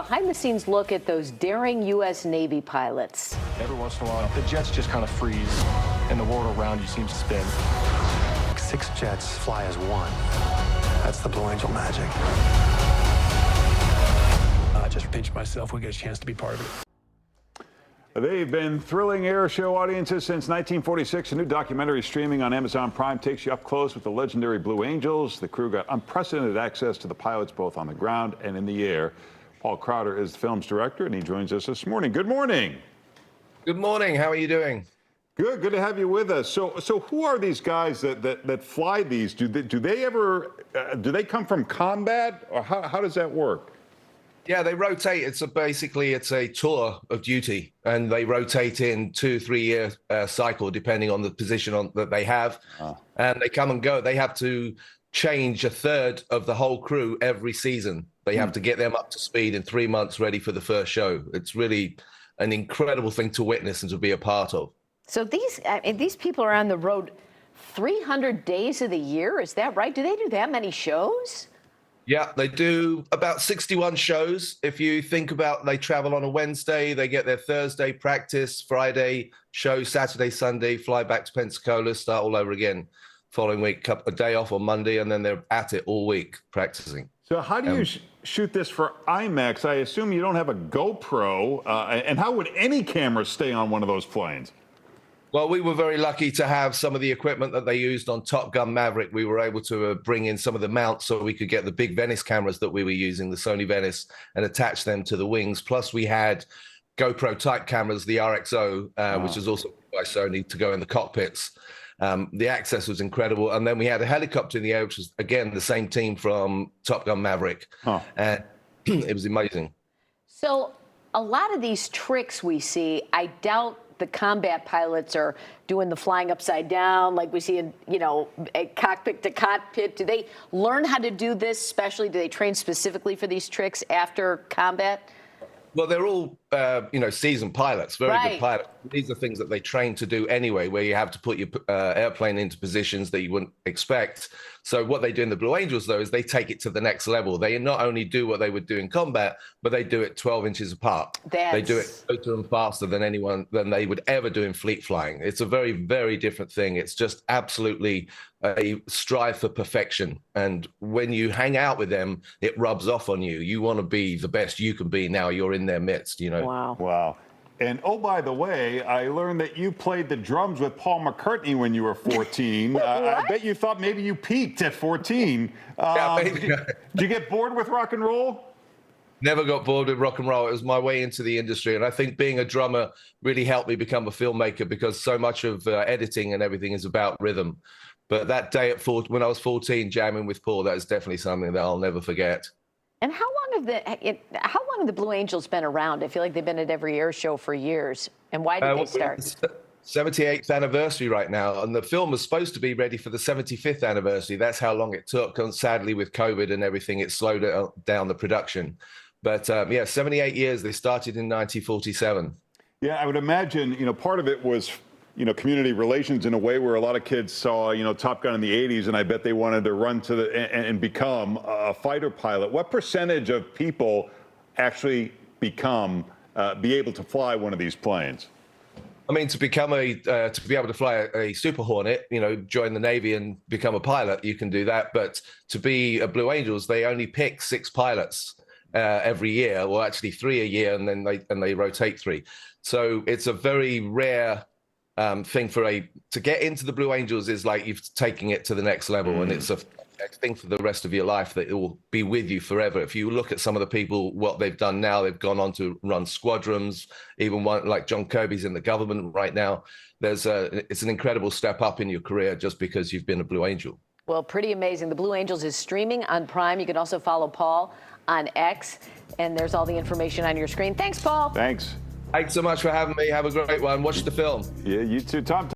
behind-the-scenes look at those daring U.S. Navy pilots. Every once in a while, the jets just kind of freeze, and the world around you seems to spin. 6 jets fly as one. That's the Blue Angel magic. I just pinched myself. We get a chance to be part of it. They've been thrilling air show audiences since 1946. A new documentary streaming on Amazon Prime takes you up close with the legendary Blue Angels. The crew got unprecedented access to the pilots both on the ground and in the air. Paul Crowder is the film's director, and he joins us this morning. Good morning. Good morning. How are you doing? Good to have you with us. So who are these guys that fly these? Do they come from combat, or how does that work? Yeah, they rotate. Basically it's a tour of duty, and they rotate in 2-3 year cycle depending on the position that they have, and they come and go. They have to change a third of the whole crew every season. They have to get them up to speed in 3 months, ready for the first show. It's really an incredible thing to witness and to be a part of. So these people are on the road 300 days of the year. Is that right? Do they do that many shows? Yeah, they do about 61 shows. If you think about, they travel on a Wednesday, they get their Thursday practice, Friday show, Saturday, Sunday, fly back to Pensacola, start all over again. Following week, a day off on Monday, and then they're at it all week practicing. So how do you shoot this for IMAX? I assume you don't have a GoPro, and how would any camera stay on one of those planes? Well, we were very lucky to have some of the equipment that they used on Top Gun Maverick. We were able to bring in some of the mounts so we could get the big Venice cameras that we were using, the Sony Venice, and attach them to the wings. Plus, we had GoPro type cameras, the RXO, which is also by Sony, to go in the cockpits. The access was incredible. And then we had a helicopter in the air, which was, again, the same team from Top Gun Maverick. And it was amazing. So a lot of these tricks we see, I doubt the combat pilots are doing the flying upside down like we see in, a cockpit to cockpit. Do they learn how to do this, especially do they train specifically for these tricks after combat? Well, they're all, seasoned pilots, very good pilots. These are things that they train to do anyway, where you have to put your airplane into positions that you wouldn't expect. So what they do in the Blue Angels, though, is they take it to the next level. They not only do what they would do in combat, but they do it 12 inches apart. They do it closer and faster than they would ever do in fleet flying. It's a very, very different thing. It's just absolutely a strive for perfection. And when you hang out with them, it rubs off on you. You want to be the best you can be now you're in their midst, Wow. And oh, by the way, I learned that you played the drums with Paul McCartney when you were 14. I bet you thought maybe you peaked at 14. Did you get bored with rock and roll? Never got bored with rock and roll. It was my way into the industry. And I think being a drummer really helped me become a filmmaker, because so much of editing and everything is about rhythm. But that day when I was 14, jamming with Paul, that is definitely something that I'll never forget. And how long have the Blue Angels been around? I feel like they've been at every air show for years. And why did they start? 78th anniversary right now, and the film was supposed to be ready for the 75th anniversary. That's how long it took. And sadly, with COVID and everything, it slowed down the production. But 78 years. They started in 1947. Yeah, I would imagine, part of it was community relations in a way, where a lot of kids saw, Top Gun in the 80s, and I bet they wanted to run to and become a fighter pilot. What percentage of people actually be able to fly one of these planes? I mean, to be able to fly a Super Hornet, join the Navy and become a pilot, you can do that. But to be a Blue Angels, they only pick 6 pilots every year, or actually 3 a year, and then they rotate 3. So it's a very rare thing to get into the Blue Angels. Is like you've taken it to the next level, and it's a thing for the rest of your life that it will be with you forever. If you look at some of the people, what they've done now, they've gone on to run squadrons. Even one like John Kirby's in the government right now. It's an incredible step up in your career just because you've been a Blue Angel. Well, pretty amazing. The Blue Angels is streaming on Prime. You can also follow Paul on X, and there's all the information on your screen. Thanks, Paul. Thanks. Thanks so much for having me. Have a great one. Watch the film. Yeah, you too, Tom.